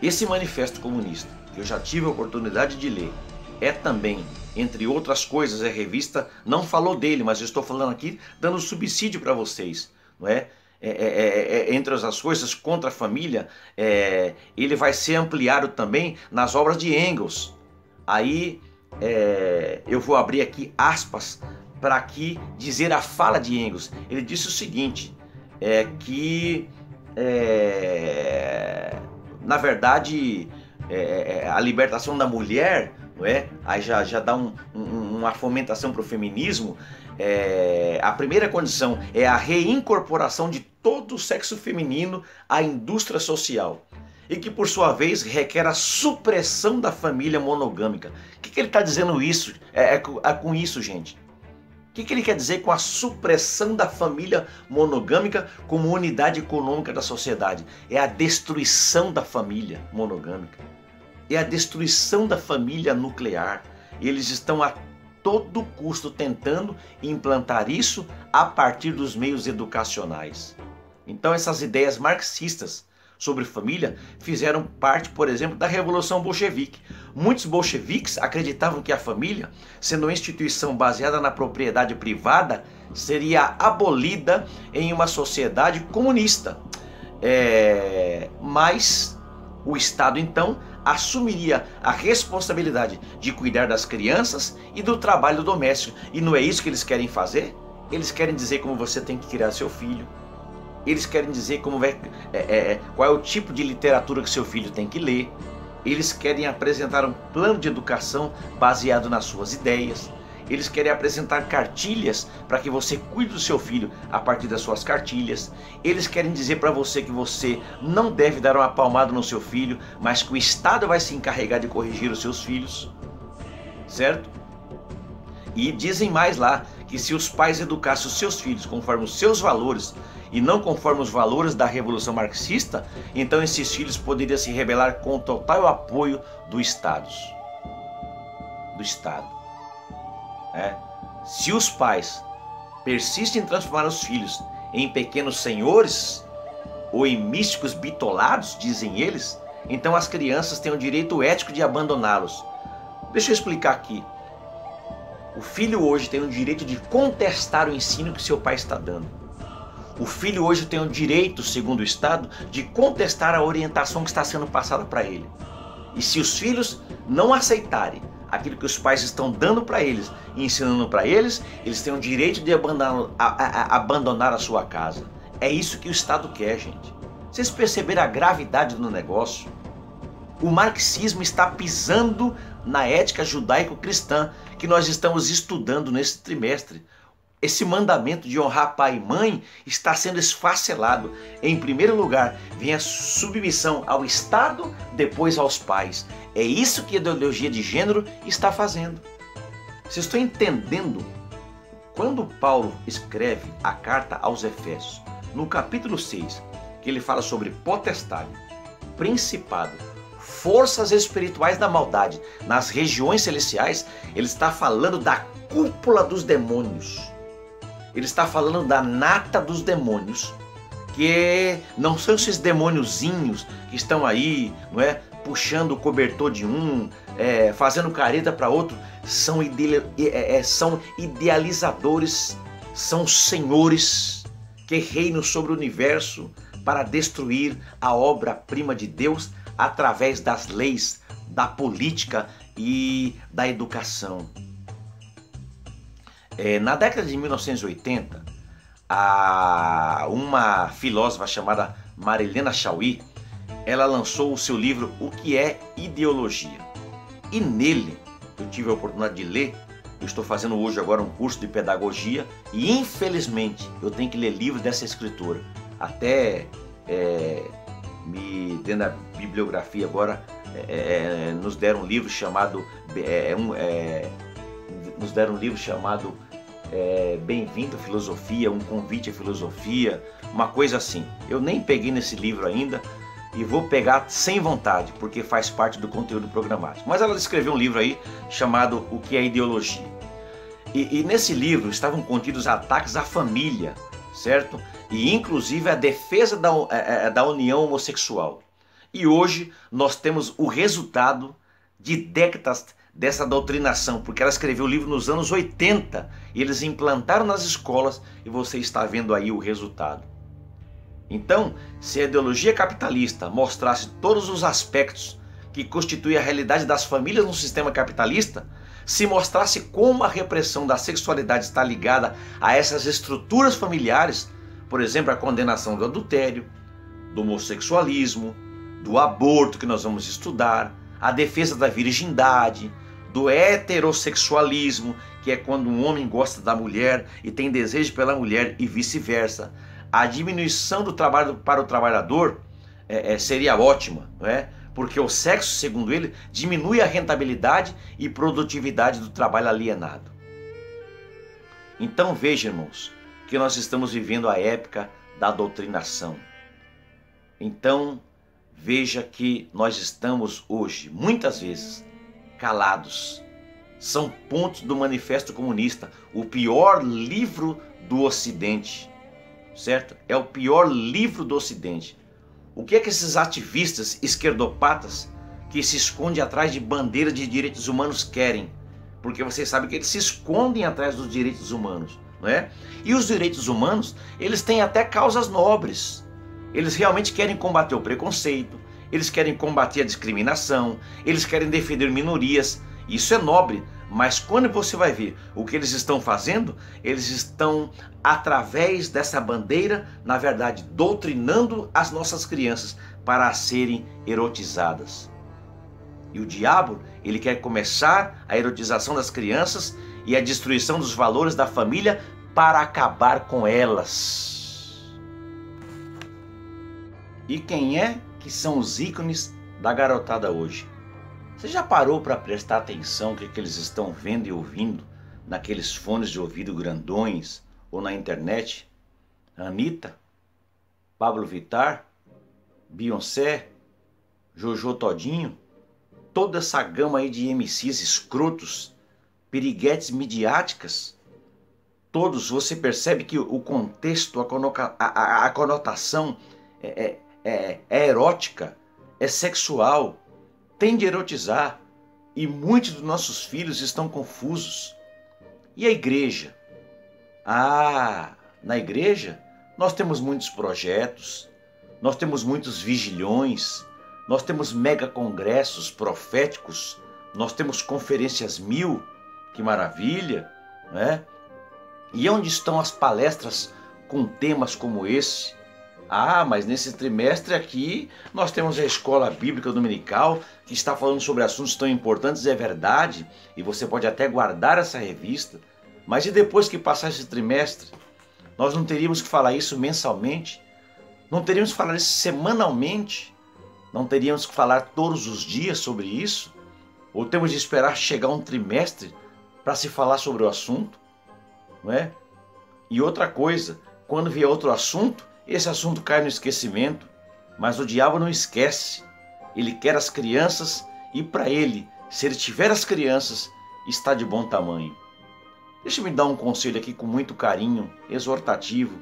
Speaker 1: Esse manifesto comunista, que eu já tive a oportunidade de ler, é também, entre outras coisas, a revista não falou dele, mas eu estou falando aqui dando subsídio para vocês, não é? Entre as coisas contra a família, ele vai ser ampliado também nas obras de Engels. Aí eu vou abrir aqui aspas para aqui dizer a fala de Engels. Ele disse o seguinte, que na verdade a libertação da mulher, não é? Aí já dá uma fomentação para o feminismo. A primeira condição é a reincorporação de todo o sexo feminino à indústria social, e que por sua vez requer a supressão da família monogâmica. O que ele está dizendo isso? Com isso, gente? O que ele quer dizer com a supressão da família monogâmica como unidade econômica da sociedade? É a destruição da família monogâmica, é a destruição da família nuclear. Eles estão a todo custo tentando implantar isso a partir dos meios educacionais. Então essas ideias marxistas sobre família fizeram parte, por exemplo, da Revolução Bolchevique. Muitos bolcheviques acreditavam que a família, sendo uma instituição baseada na propriedade privada, seria abolida em uma sociedade comunista. Mas o Estado então assumiria a responsabilidade de cuidar das crianças e do trabalho doméstico. E não é isso que eles querem fazer? Eles querem dizer como você tem que criar seu filho. Eles querem dizer qual é o tipo de literatura que seu filho tem que ler. Eles querem apresentar um plano de educação baseado nas suas ideias. Eles querem apresentar cartilhas para que você cuide do seu filho a partir das suas cartilhas. Eles querem dizer para você que você não deve dar uma palmada no seu filho, mas que o Estado vai se encarregar de corrigir os seus filhos, certo? E dizem mais lá que se os pais educassem os seus filhos conforme os seus valores e não conforme os valores da Revolução Marxista, então esses filhos poderiam se rebelar com o total apoio do Estado. Se os pais persistem em transformar os filhos em pequenos senhores ou em místicos bitolados, dizem eles, então as crianças têm o direito ético de abandoná-los. Deixa eu explicar aqui. O filho hoje tem o direito de contestar o ensino que seu pai está dando. O filho hoje tem o direito, segundo o Estado, de contestar a orientação que está sendo passada para ele. E se os filhos não aceitarem aquilo que os pais estão dando para eles e ensinando para eles, eles têm o direito de abandonar a sua casa. É isso que o Estado quer, gente. Vocês perceberam a gravidade do negócio? O marxismo está pisando na ética judaico-cristã que nós estamos estudando nesse trimestre. Esse mandamento de honrar pai e mãe está sendo esfacelado. Em primeiro lugar, vem a submissão ao Estado, depois aos pais. É isso que a ideologia de gênero está fazendo. Vocês estão entendendo? Quando Paulo escreve a carta aos Efésios, no capítulo 6, que ele fala sobre potestade, principado, forças espirituais da maldade nas regiões celestiais, ele está falando da cúpula dos demônios. Ele está falando da nata dos demônios, que não são esses demôniozinhos que estão aí, não é, puxando o cobertor de um, fazendo careta para outro. São idealizadores, são senhores, que reina sobre o universo para destruir a obra-prima de Deus através das leis, da política e da educação. Na década de 1980, uma filósofa chamada Marilena Chauí, ela lançou o seu livro O que é Ideologia? E nele, eu tive a oportunidade de ler. Eu estou fazendo hoje agora um curso de pedagogia e infelizmente eu tenho que ler livros dessa escritora. Até dentro da bibliografia agora nos deram um livro chamado Bem-vindo à Filosofia, um convite à filosofia, uma coisa assim. Eu nem peguei nesse livro ainda e vou pegar sem vontade, porque faz parte do conteúdo programático. Mas ela escreveu um livro aí chamado O que é Ideologia? E nesse livro estavam contidos ataques à família, certo? E inclusive a defesa da união homossexual. E hoje nós temos o resultado de décadas dessa doutrinação, porque ela escreveu o livro nos anos 80 e eles implantaram nas escolas e você está vendo aí o resultado. Então, se a ideologia capitalista mostrasse todos os aspectos que constituem a realidade das famílias no sistema capitalista, se mostrasse como a repressão da sexualidade está ligada a essas estruturas familiares, por exemplo, a condenação do adultério, do homossexualismo, do aborto que nós vamos estudar, a defesa da virgindade, do heterossexualismo, que é quando um homem gosta da mulher e tem desejo pela mulher e vice-versa, a diminuição do trabalho para o trabalhador seria ótima, não é? Porque o sexo, segundo ele, diminui a rentabilidade e produtividade do trabalho alienado. Então veja, irmãos, que nós estamos vivendo a época da doutrinação. Então veja que nós estamos hoje, muitas vezes, calados. São pontos do Manifesto Comunista, o pior livro do Ocidente, certo? É o pior livro do Ocidente. O que é que esses ativistas esquerdopatas que se escondem atrás de bandeiras de direitos humanos querem? Porque vocês sabem que eles se escondem atrás dos direitos humanos, não é? E os direitos humanos, eles têm até causas nobres. Eles realmente querem combater o preconceito, eles querem combater a discriminação, eles querem defender minorias. Isso é nobre, mas quando você vai ver o que eles estão fazendo, eles estão, através dessa bandeira, na verdade, doutrinando as nossas crianças para serem erotizadas. E o diabo, ele quer começar a erotização das crianças e a destruição dos valores da família para acabar com elas. E quem é que são os ícones da garotada hoje? Você já parou para prestar atenção no que eles estão vendo e ouvindo naqueles fones de ouvido grandões ou na internet? Anitta, Pablo Vittar, Beyoncé, Jojo Todinho, toda essa gama aí de MCs escrotos, piriguetes midiáticas, todos, você percebe que o contexto, a conotação é erótica, é sexual, tem de erotizar, e muitos dos nossos filhos estão confusos. E a igreja? Na igreja nós temos muitos projetos, nós temos muitos vigilhões, nós temos mega congressos proféticos, nós temos conferências 1000, que maravilha, né? E onde estão as palestras com temas como esse? Mas nesse trimestre aqui nós temos a Escola Bíblica Dominical que está falando sobre assuntos tão importantes, é verdade, e você pode até guardar essa revista, mas e depois que passar esse trimestre? Nós não teríamos que falar isso mensalmente? Não teríamos que falar isso semanalmente? Não teríamos que falar todos os dias sobre isso? Ou temos de esperar chegar um trimestre para se falar sobre o assunto? Não é? E outra coisa, quando vier outro assunto, esse assunto cai no esquecimento, mas o diabo não esquece. Ele quer as crianças e para ele, se ele tiver as crianças, está de bom tamanho. Deixa eu me dar um conselho aqui com muito carinho, exortativo.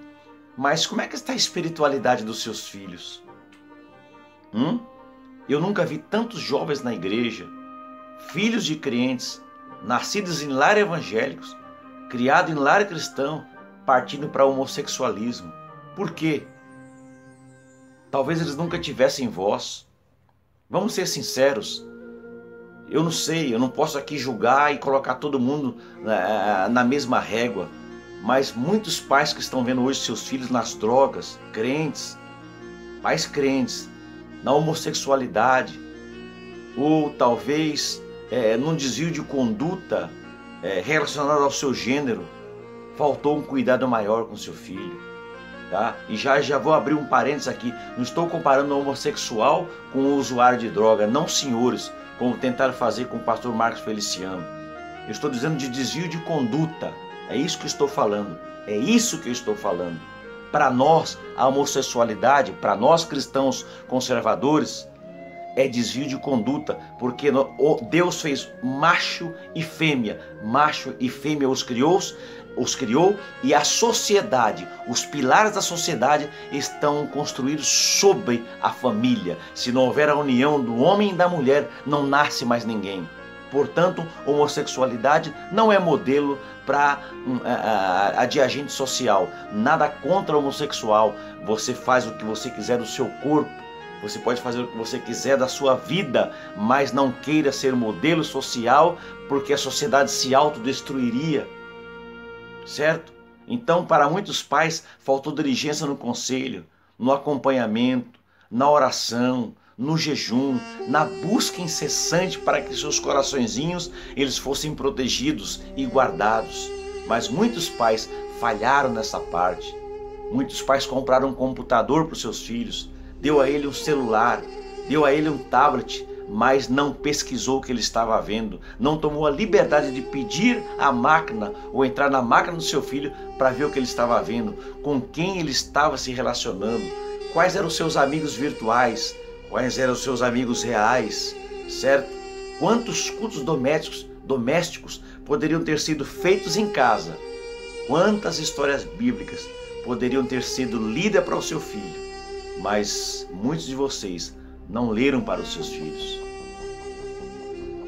Speaker 1: Mas como é que está a espiritualidade dos seus filhos? Eu nunca vi tantos jovens na igreja, filhos de crentes, nascidos em lar evangélicos, criados em lar cristão, partindo para o homossexualismo. Por quê? Talvez eles nunca tivessem voz. Vamos ser sinceros. Eu não sei, eu não posso aqui julgar e colocar todo mundo na mesma régua. Mas muitos pais que estão vendo hoje seus filhos nas drogas, crentes, pais crentes, na homossexualidade, ou talvez num desvio de conduta relacionado ao seu gênero, faltou um cuidado maior com seu filho. Tá? E já vou abrir um parênteses aqui, não estou comparando o homossexual com o usuário de droga, não, senhores, como tentaram fazer com o pastor Marcos Feliciano. Eu estou dizendo de desvio de conduta, é isso que eu estou falando, é isso que eu estou falando. Para nós, a homossexualidade, para nós cristãos conservadores, é desvio de conduta, porque Deus fez macho e fêmea os criou, e a sociedade, os pilares da sociedade estão construídos sobre a família. Se não houver a união do homem e da mulher, não nasce mais ninguém. Portanto, homossexualidade não é modelo de agente social. Nada contra o homossexual. Você faz o que você quiser do seu corpo. Você pode fazer o que você quiser da sua vida, mas não queira ser modelo social, porque a sociedade se autodestruiria. Certo? Então, para muitos pais, faltou diligência no conselho, no acompanhamento, na oração, no jejum, na busca incessante para que seus coraçõezinhos eles fossem protegidos e guardados. Mas muitos pais falharam nessa parte. Muitos pais compraram um computador para os seus filhos, deu a ele um celular, deu a ele um tablet, mas não pesquisou o que ele estava vendo, não tomou a liberdade de pedir a máquina ou entrar na máquina do seu filho para ver o que ele estava vendo, com quem ele estava se relacionando, quais eram os seus amigos virtuais, quais eram os seus amigos reais, certo? Quantos cultos domésticos poderiam ter sido feitos em casa? Quantas histórias bíblicas poderiam ter sido lidas para o seu filho? Mas muitos de vocês não leram para os seus filhos.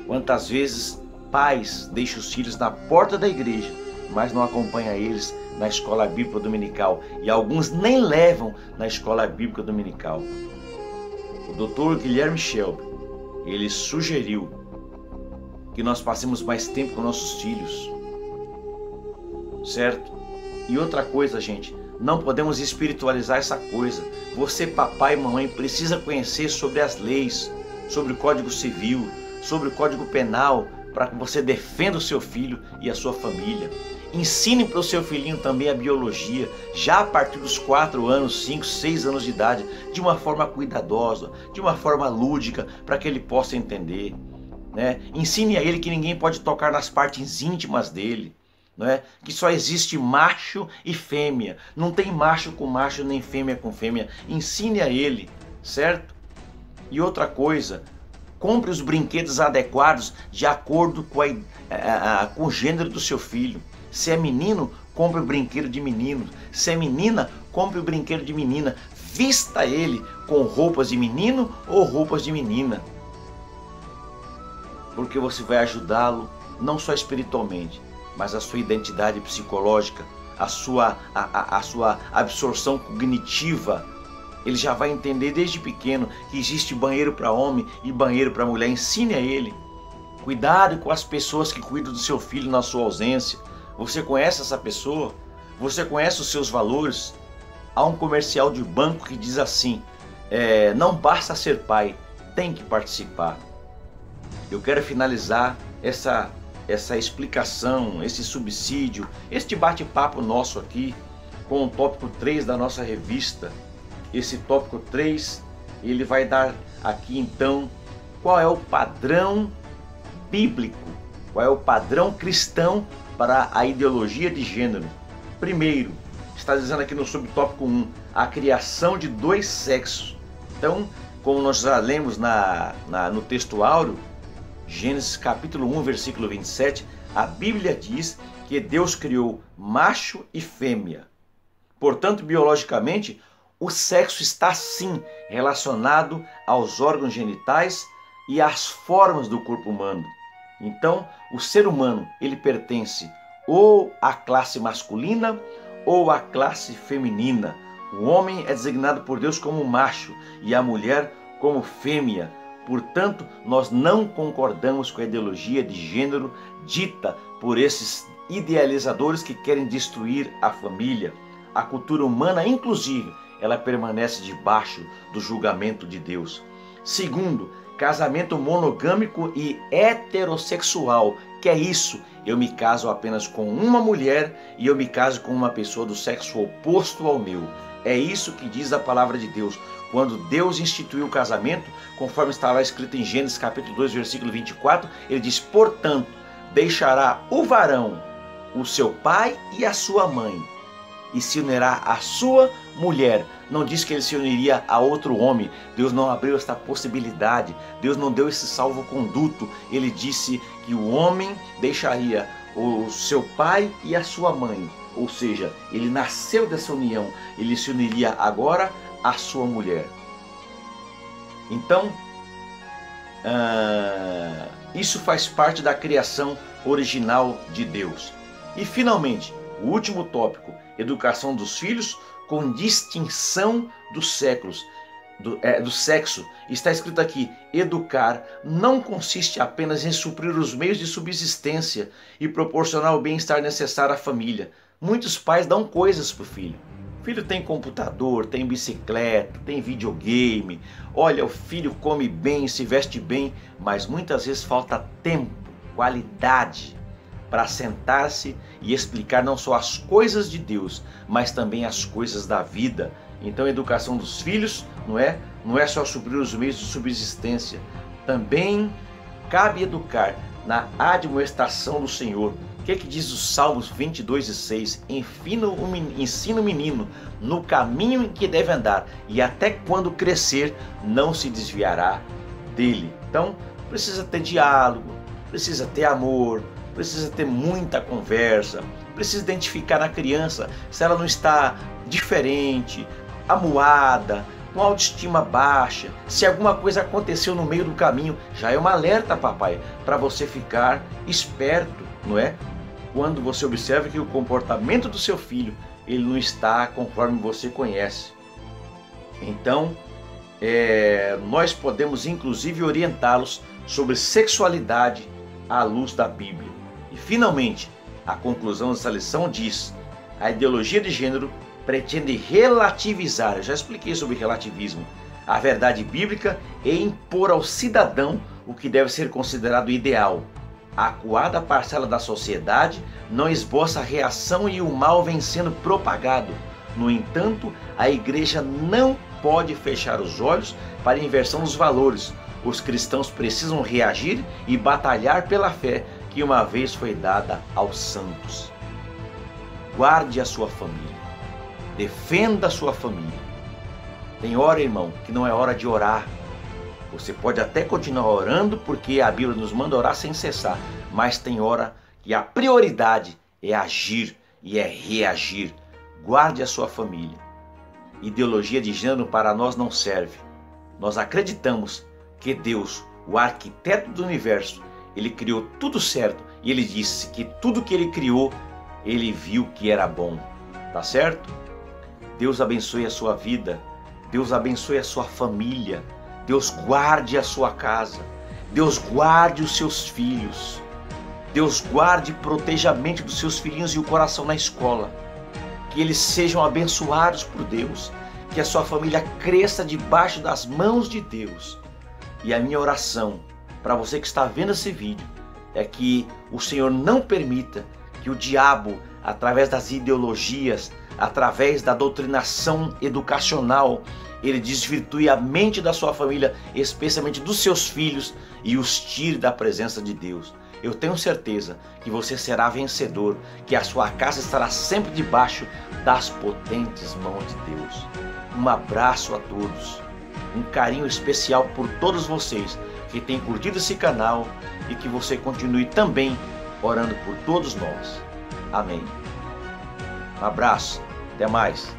Speaker 1: Quantas vezes pais deixam os filhos na porta da igreja, mas não acompanham eles na escola bíblica dominical, e alguns nem levam na escola bíblica dominical. O Dr. Guilherme Shelby, ele sugeriu que nós passemos mais tempo com nossos filhos, certo? E outra coisa, gente, não podemos espiritualizar essa coisa. Você, papai e mamãe, precisa conhecer sobre as leis, sobre o Código Civil, sobre o Código Penal, para que você defenda o seu filho e a sua família. Ensine para o seu filhinho também a biologia, já a partir dos 4 anos, 5, 6 anos de idade, de uma forma cuidadosa, de uma forma lúdica, para que ele possa entender. Né? Ensine a ele que ninguém pode tocar nas partes íntimas dele. Não é? Que só existe macho e fêmea, não tem macho com macho nem fêmea com fêmea. Ensine a ele, certo? E outra coisa, compre os brinquedos adequados de acordo com o gênero do seu filho. Se é menino, compre o brinquedo de menino. Se é menina, compre o brinquedo de menina. Vista ele com roupas de menino ou roupas de menina, porque você vai ajudá-lo não só espiritualmente, mas a sua identidade psicológica, a sua absorção cognitiva. Ele já vai entender desde pequeno que existe banheiro para homem e banheiro para mulher. Ensine a ele. Cuidado com as pessoas que cuidam do seu filho na sua ausência. Você conhece essa pessoa? Você conhece os seus valores? Há um comercial de banco que diz assim, não basta ser pai, tem que participar. Eu quero finalizar essa explicação, esse subsídio, este bate-papo nosso aqui com o tópico 3 da nossa revista. Esse tópico 3, ele vai dar aqui então qual é o padrão bíblico, qual é o padrão cristão para a ideologia de gênero. Primeiro, está dizendo aqui no subtópico 1, a criação de 2 sexos. Então, como nós já lemos no texto áureo, Gênesis capítulo 1, versículo 27, a Bíblia diz que Deus criou macho e fêmea. Portanto, biologicamente, o sexo está sim relacionado aos órgãos genitais e às formas do corpo humano. Então, o ser humano, ele pertence ou à classe masculina ou à classe feminina. O homem é designado por Deus como macho e a mulher como fêmea. Portanto, nós não concordamos com a ideologia de gênero dita por esses idealizadores que querem destruir a família. A cultura humana, inclusive, ela permanece debaixo do julgamento de Deus. Segundo, casamento monogâmico e heterossexual. Que é isso? Eu me caso apenas com uma mulher e eu me caso com uma pessoa do sexo oposto ao meu. É isso que diz a palavra de Deus. Quando Deus instituiu o casamento, conforme está lá escrito em Gênesis capítulo 2, versículo 24, ele diz: portanto, deixará o varão o seu pai e a sua mãe, e se unirá à sua mulher. Não diz que ele se uniria a outro homem. Deus não abriu esta possibilidade. Deus não deu esse salvo-conduto. Ele disse que o homem deixaria o seu pai e a sua mãe. Ou seja, ele nasceu dessa união. Ele se uniria agora à sua mulher. Então, isso faz parte da criação original de Deus. E finalmente, o último tópico: educação dos filhos com distinção dos séculos, do sexo. Está escrito aqui: educar não consiste apenas em suprir os meios de subsistência e proporcionar o bem-estar necessário à família. Muitos pais dão coisas para o filho. O filho tem computador, tem bicicleta, tem videogame. Olha, o filho come bem, se veste bem, mas muitas vezes falta tempo, qualidade, para sentar-se e explicar não só as coisas de Deus, mas também as coisas da vida. Então a educação dos filhos não é só suprir os meios de subsistência. Também cabe educar na admoestação do Senhor. O que diz os Salmos 22:6? Ensina o menino no caminho em que deve andar, e até quando crescer não se desviará dele. Então precisa ter diálogo, precisa ter amor, precisa ter muita conversa, precisa identificar na criança se ela não está diferente, amuada, com autoestima baixa. Se alguma coisa aconteceu no meio do caminho, já é um alerta, papai, para você ficar esperto, não é? Quando você observa que o comportamento do seu filho, ele não está conforme você conhece. Então, nós podemos inclusive orientá-los sobre sexualidade à luz da Bíblia. E finalmente, a conclusão dessa lição diz: a ideologia de gênero pretende relativizar, eu já expliquei sobre relativismo, a verdade bíblica e impor ao cidadão o que deve ser considerado ideal. A acuada parcela da sociedade não esboça a reação e o mal vem sendo propagado. No entanto, a igreja não pode fechar os olhos para a inversão dos valores. Os cristãos precisam reagir e batalhar pela fé que uma vez foi dada aos santos. Guarde a sua família. Defenda a sua família. Tem hora, irmão, que não é hora de orar. Você pode até continuar orando, porque a Bíblia nos manda orar sem cessar. Mas tem hora que a prioridade é agir e é reagir. Guarde a sua família. Ideologia de gênero para nós não serve. Nós acreditamos que Deus, o arquiteto do universo, ele criou tudo certo. E ele disse que tudo que ele criou, ele viu que era bom. Tá certo? Deus abençoe a sua vida. Deus abençoe a sua família. Deus guarde a sua casa. Deus guarde os seus filhos. Deus guarde e proteja a mente dos seus filhinhos e o coração na escola. Que eles sejam abençoados por Deus. Que a sua família cresça debaixo das mãos de Deus. E a minha oração para você que está vendo esse vídeo é que o Senhor não permita que o diabo, através das ideologias, através da doutrinação educacional, ele desvirtue a mente da sua família, especialmente dos seus filhos, e os tire da presença de Deus. Eu tenho certeza que você será vencedor, que a sua casa estará sempre debaixo das potentes mãos de Deus. Um abraço a todos, um carinho especial por todos vocês que têm curtido esse canal e que você continue também orando por todos nós. Amém. Um abraço, até mais.